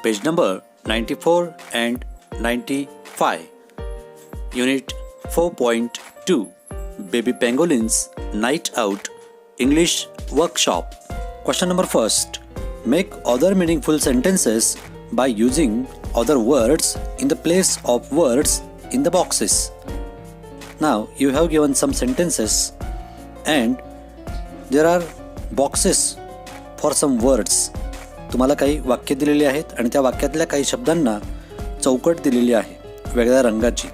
Page number 94 and 95. Unit 4.2. Baby Pangolin's Night Out English Workshop. Question number first. Make other meaningful sentences by using other words in the place of words in the boxes. Now you have given some sentences and there are boxes for some words. तुम्हाला काही वाक्य दिलेली आहेत आणि त्या वाक्यातल्या काही शब्दांना चौकट दिलेली आहे वेगळ्या रंगाची.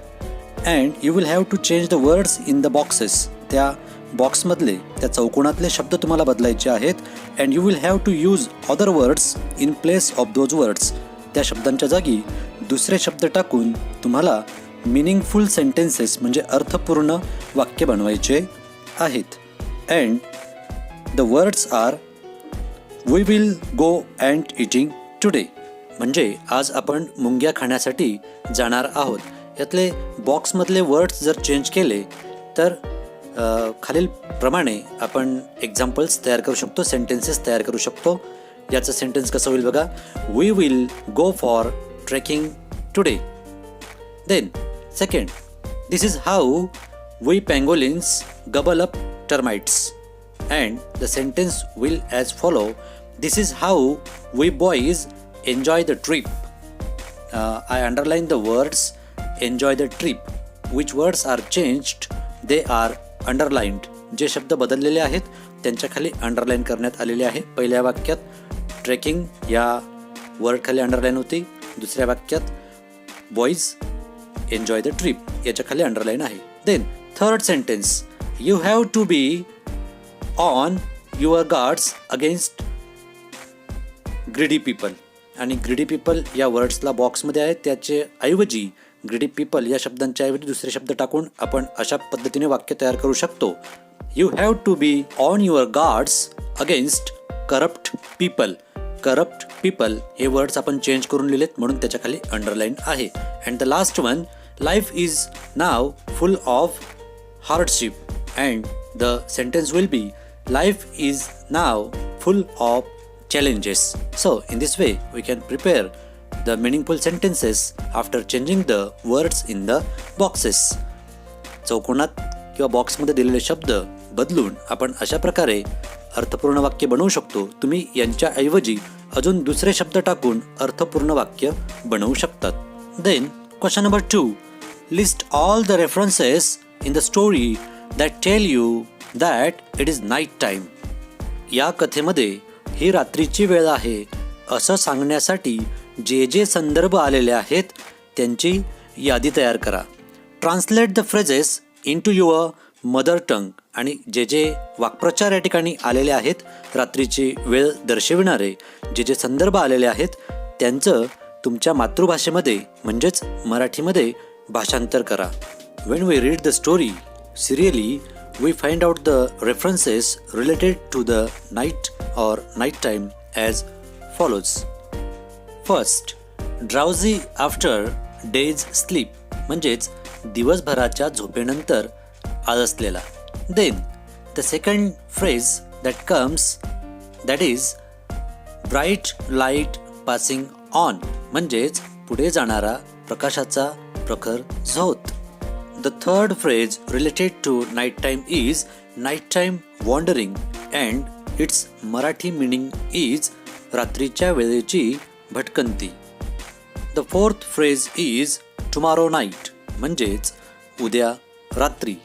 And you will have to change the words in the boxes. त्या बॉक्समधले त्या चौकोनातले शब्द तुम्हाला बदलायचे आहेत. And you will have to use other words in place of those words. त्या शब्दांच्या जागी दुसरे शब्द टाकून तुम्हाला मिनिंगफुल सेंटेन्सेस म्हणजे अर्थपूर्ण वाक्य बनवायचे आहेत. And the words are we will go and eating today. म्हणजे आज आपण मुंग्या खाण्यासाठी जाणार आहोत. यातले बॉक्समधले वर्ड्स जर चेंज केले तर खालील प्रमाणे आपण एक्झाम्पल्स तयार करू शकतो, सेंटेन्सेस तयार करू शकतो. याचं सेंटेन्स कसं होईल बघा. We will go for trekking today. Then second, this is how we pangolins gobble up termites. And the sentence will as follow. This is how we boys enjoy the trip. I underline the words enjoy the trip. Which words are changed? They are underlined. जे शब्द बदललेले आहेत त्यांच्या खाली underline करण्यात आलेले आहे. पहिल्या वाक्यात ट्रेकिंग या वर्ड खाली अंडरलाईन होती. दुसऱ्या वाक्यात बॉईज एन्जॉय द ट्रिप याच्या खाली अंडरलाईन आहे. Then third sentence, you have to be on your guards against greedy people. आणि ग्रीडी पीपल या वर्ड्सला बॉक्समध्ये आहेत त्याचे ऐवजी ग्रीडी पीपल या शब्दांच्या ऐवजी दुसरे शब्द टाकून आपण अशा पद्धतीने वाक्य तयार करू शकतो. You have to be on your guards against corrupt people. Corrupt people हे वर्ड्स आपण चेंज करून लिहिलेत म्हणून त्याच्या खाली अंडरलाईन आहे. And the last one, life is now full of hardship. And the sentence will be life is now full of challenges. So in this way we can prepare the meaningful sentences after changing the words in the boxes. चौकोनात किंवा बॉक्समध्ये दिलेले शब्द बदलून आपण अशा प्रकारे अर्थपूर्ण वाक्य बनवू शकतो. तुम्ही यांच्या ऐवजी अजून दुसरे शब्द टाकून अर्थपूर्ण वाक्य बनवू शकतात. Then question number 2. List all the references in the story that tell you that it is night time. या कथेमध्ये ही रात्रीची वेळ आहे असं सांगण्यासाठी जे जे संदर्भ आलेले आहेत त्यांची यादी तयार करा. Translate the phrases into your mother tongue. आणि जे जे वाक्प्रचार या ठिकाणी आलेले आहेत रात्रीची वेळ दर्शविणारे जे जे संदर्भ आलेले आहेत त्यांचं तुमच्या मातृभाषेमध्ये म्हणजेच मराठीमध्ये भाषांतर करा. When we read the story serially we find out the references related to the night or night time as follows. First, drowsy after day's sleep म्हणजेच दिवसभराच्या झोपेनंतर आळसलेला. Then the second phrase that comes, that is bright light passing on म्हणजेच पुढे जाणारा प्रकाशाचा प्रखर झोत. The third phrase related to nighttime is nighttime wandering and its Marathi meaning is रात्रीच्या वेळेची भटकंती. The fourth phrase is tomorrow night म्हणजेच उद्या रात्री.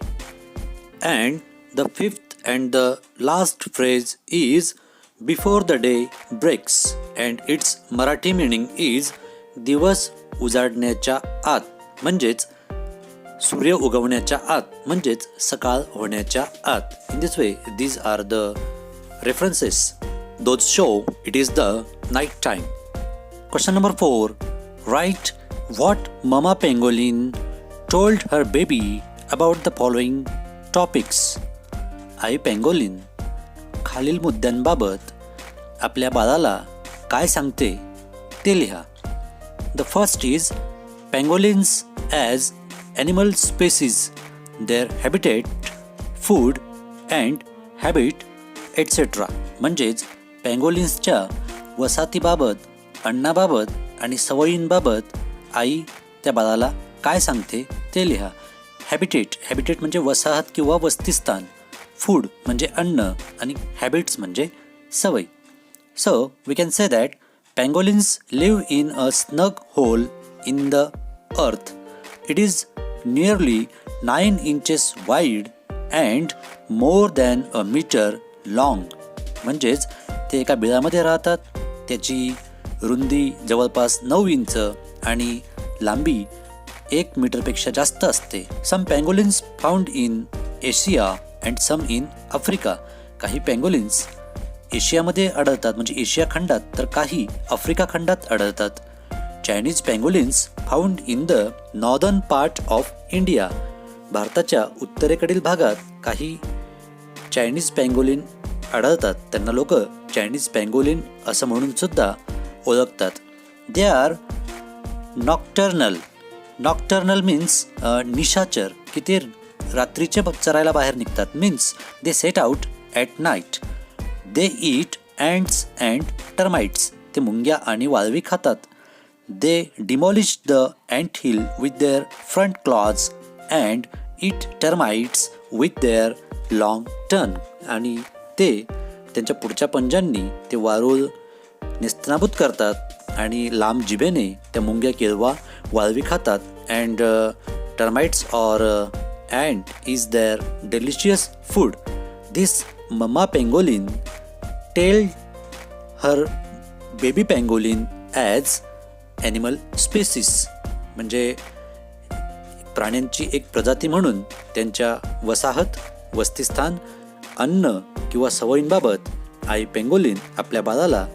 And the fifth and the last phrase is before the day breaks and its Marathi meaning is दिवस उजाडण्याच्या आत म्हणजेच सूर्य उगवण्याच्या आत म्हणजेच सकाळ होण्याच्या आत. In this way these are the references those show it is the night time. Question number 4. Write what mama pangolin told her baby about the following topics. आई पेंगोलिन खालील मुद्द्यांबाबत आपल्या बाळाला काय सांगते ते लिहा. The first is pangolins as animal species, their habitat, food and habit etc. म्हणजेच पेंगोलिन्सच्या वसाहतीबाबत, अन्नाबाबत आणि सवयींबाबत आई त्या बाळाला काय सांगते ते लिहा. हॅबिटेट म्हणजे वसाहत किंवा वसतिस्थान, फूड म्हणजे अन्न आणि हॅबिट्स म्हणजे सवय. So we can say that pangolins live in a snug hole in the earth. It is nearly 9 inches wide and more than a meter long. म्हणजेच ते एका बिळामध्ये राहतात. त्याची रुंदी जवळपास 9 इंच आणि लांबी 1 मीटरपेक्षा जास्त असते. Some pangolins found in Asia and some in Africa. काही पँगोलिन्स एशियामध्ये आढळतात म्हणजे एशिया खंडात, तर काही आफ्रिका खंडात आढळतात. Chinese pangolins found in the northern part of India. भारताच्या उत्तरेकडील भागात काही चायनीज पँगोलिन आढळतात. त्यांना लोक चायनीज पँगोलिन असं म्हणून सुद्धा ओळखतात. दे आर नॉक्टर्नल मीन्स निशाचर, की ते रात्रीचे चरायला बाहेर निघतात. Means they set out at night. They eat ants and termites. ते मुंग्या आणि वाळवी खातात. They demolish the ant hill with their front claws and eat termites with their long टर्न. आणि ते त्यांच्या पुढच्या पंजांनी ते वारूळ नेस्तनाबूत करतात आणि लांब जिभेने त्या मुंग्या, किळवा, वाळवी खातात. And termites or ant is their delicious food. This mamma pangolin tell her baby pangolin as animal species. म्हणजे प्राण्यांची एक प्रजाती म्हणून त्यांच्या वसाहत, वसतिस्थान, अन्न किंवा सवयींबाबत आई पेंगोलिन आपल्या बाळाला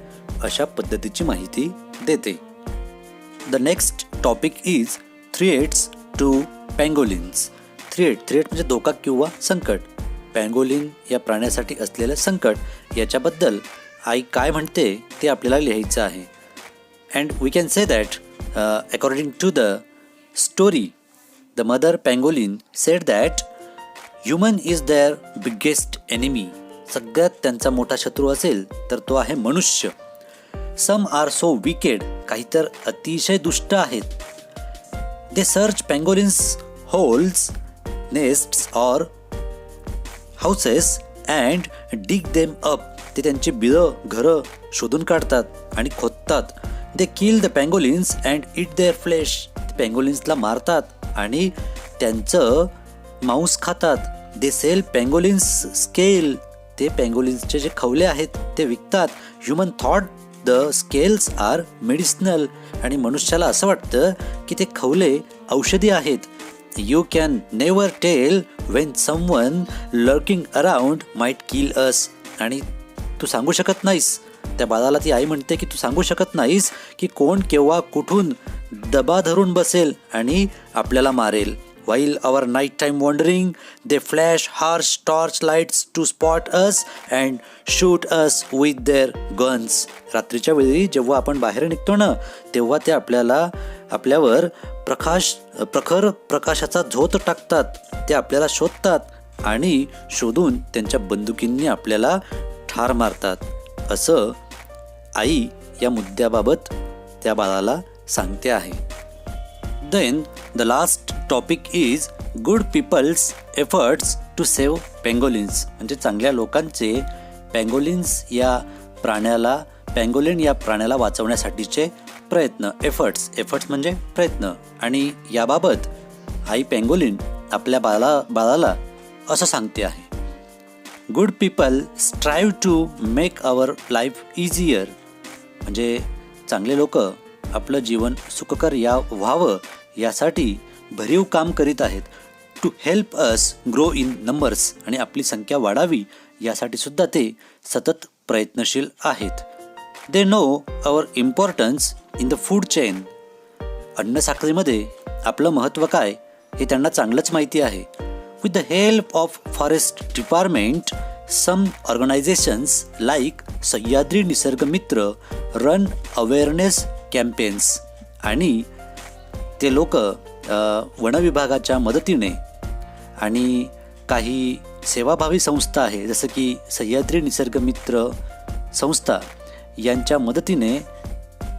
अशा पद्धतीची माहिती देते. The next topic is threats to pangolins. Threat म्हणजे धोका किंवा संकट. पँगोलिन या प्राण्यासाठी असलेलं संकट याच्याबद्दल आई काय म्हणते ते आपल्याला लिहायचं आहे. And we can say that according to the story the mother pangolin said that human is their biggest enemy. सगळ्यात त्यांचा मोठा शत्रू असेल तर तो आहे मनुष्य. Some are so wicked. काही तर अतिशय दुष्ट आहेत. They search pangolins holes, nests or houses and dig them up. ते त्यांची बिळं, घरं शोधून काढतात आणि खोदतात. They kill the pangolins and eat their flesh. ते पँगोलिन्सला मारतात आणि त्यांचं मांस खातात. They sell pangolins scale. ते पँगोलिन्सचे जे खवले आहेत ते विकतात. Human thought the scales are medicinal. आणि मनुष्याला असं वाटतं की ते खवले औषधी आहेत. You can never tell when someone lurking around might kill us. आणि तू सांगू शकत नाहीस, त्या बाळाला ती आई म्हणते की तू सांगू शकत नाहीस की कोण केव्हा कुठून दबा धरून बसेल आणि आपल्याला मारेल. While our nighttime wandering, they flash harsh torch lights to spot us and shoot us with their guns. रात्रीच्या वेळी जेव्हा आपण बाहेर निघतो ना, तेव्हा ते आपल्यावर प्रखर प्रकाशाचा झोत टाकतात. ते आपल्याला शोधतात आणि शोधून त्यांच्या बंदुकींनी आपल्याला ठार मारतात. असं आई या मुद्द्याबाबत त्या बाळाला सांगते आहे. Then the last topic is good people's efforts to save pangolins. म्हणजे चांगल्या लोकांचे पँगोलिन या प्राण्याला वाचवण्यासाठीचे प्रयत्न. एफर्ट्स म्हणजे प्रयत्न. आणि याबाबत आई पेंगोलिन आपल्या बाळाला असं सांगते आहे. Good people strive to make our life easier. म्हणजे चांगले लोक आपलं जीवन सुखकर व्हावं यासाठी भरीव काम करीत आहेत. To help us grow in numbers. आणि आपली संख्या वाढावी यासाठी सुद्धा ते सतत प्रयत्नशील आहेत. They know our importance in the food chain. अन्न साखळीमध्ये आपलं महत्त्व काय हे त्यांना चांगलंच माहिती आहे. With the help of forest department, some organisations like Sahyadri Nisarg Mitra run awareness campaigns. आणि ते लोक वनविभागाच्या मदतीने आणि काही सेवाभावी संस्था आहे जसं की सह्याद्री निसर्ग मित्र संस्था यांच्या मदतीने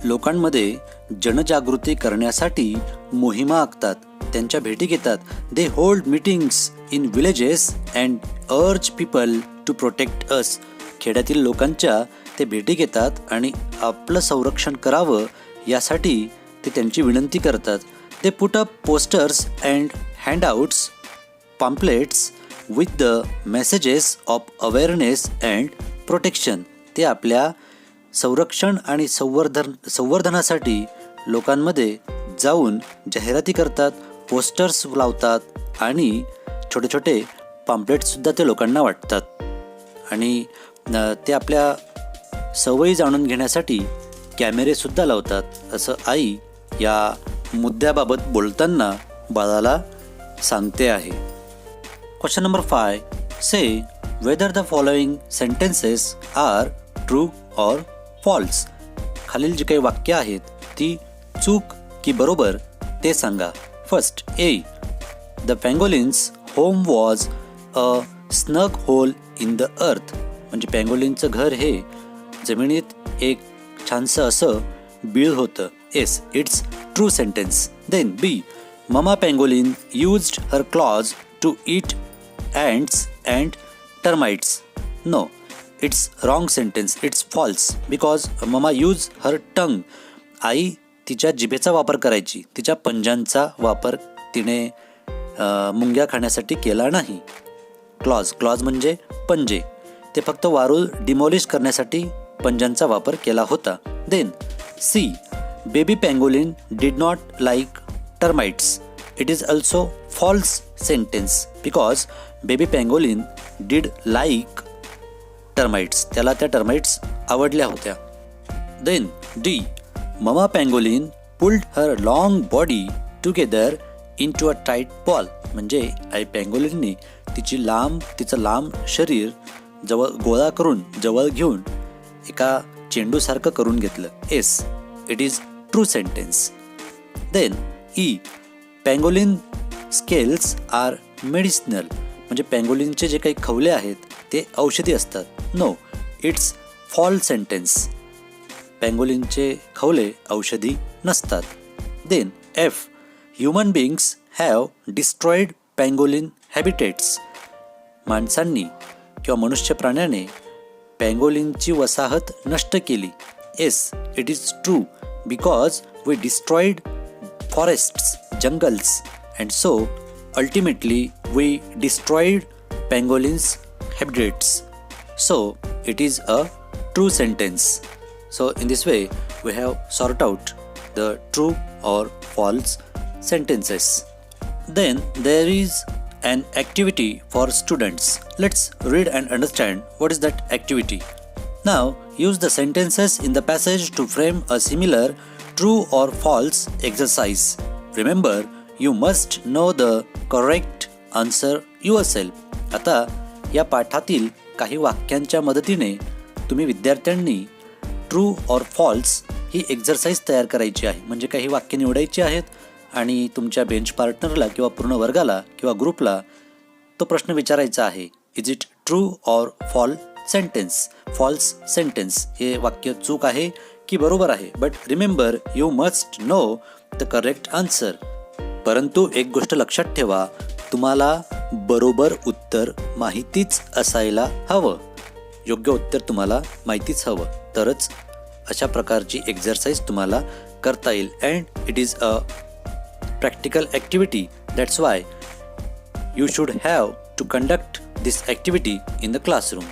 लोकांमध्ये जनजागृती करण्यासाठी मोहिमा आखतात, त्यांच्या भेटी घेतात. They hold meetings in villages and urge people to protect us. खेड्यातील लोकांच्या ते भेटी घेतात आणि आपलं संरक्षण करावं यासाठी ते त्यांची विनंती करतात. They put up posters and handouts pamphlets with the messages of awareness and protection. ते आपल्या संरक्षण आणि संवर्धनासाठी लोकांमध्ये जाऊन जाहिराती करतात, पोस्टर्स लावतात आणि छोटे छोटे पॅम्पलेट्ससुद्धा ते लोकांना वाटतात. आणि ते आपल्या सवयी जाणून घेण्यासाठी कॅमेरेसुद्धा लावतात, असं आई या मुद्द्याबाबत बोलताना बाळाला सांगते आहे. Question number 5. Say whether the following sentences are true or false. खालील जी काही वाक्य आहेत ती चूक की बरोबर ते सांगा. First, A. The pangolins home was a snug hole in the earth. म्हणजे पँगोलिनचं घर हे जमिनीत एक छानसं असं बीळ होतं. Yes, it's true sentence. Then B. Mama pangolin used her claws to eat ants and termites. No, it's wrong sentence. It's false because mama use her tongue. आई तिच्या जिभेचा वापर करायची, तिच्या पंजांचा वापर तिने मुंग्या खाण्यासाठी केला नाही. क्लॉज म्हणजे पंजे, ते फक्त वारूळ डिमॉलिश करण्यासाठी पंजांचा वापर केला होता. Then C. Baby pangolin did not like termites. It is also false sentence because baby pangolin did like termites. त्याला त्या टर्माइट्स आवडल्या होत्या. Then D. Mama pangolin pulled her long body together into a tight ball. म्हणजे आई पँगोलिनने तिचं लांब शरीर गोळा करून जवळ घेऊन एका चेंडूसारखं करून घेतलं. Yes, it is true sentence. Then E. Pangolin scales are medicinal. म्हणजे पँगोलिनचे जे काही खवले आहेत ते औषधी असतात. No, it's false sentence. पँगोलिनचे खवले औषधी नसतात. Then F. Human beings have destroyed pangolin habitats. माणसांनी किंवा मनुष्य प्राण्याने पँगोलिनची वसाहत नष्ट केली. Yes, it is true because we destroyed forests, jungles, and so ultimately we destroyed pangolins' habitats. So it is a true sentence. So in this way we have sorted out the true or false sentences. Then there is an activity for students. Let's read and understand what is that activity. Now use the sentences in the passage to frame a similar true or false exercise. Remember, you must know the correct answer yourself. आता या पाठातील काही वाक्यांच्या मदतीने तुम्ही विद्यार्थ्यांनी true और false ही exercise तयार करायची आहे. म्हणजे काही वाक्य निवडायची आहेत आणि तुमच्या बेंच पार्टनरला किंवा पूर्ण वर्गाला किंवा ग्रुपला तो प्रश्न विचारायचा आहे. इज इट ट्रू और फॉल्स सेंटेन्स. हे वाक्य चूक आहे की बरोबर आहे. But remember, you must know the correct answer. परंतु एक गोष्ट लक्षात ठेवा, तुम्हाला बरोबर उत्तर माहितीच असायला हवं. योग्य उत्तर तुम्हाला माहितीच हवं, तरच अशा प्रकारची एक्झरसाइज तुम्हाला करता येईल. And it is a practical activity. That's why you should have to conduct this activity in the classroom.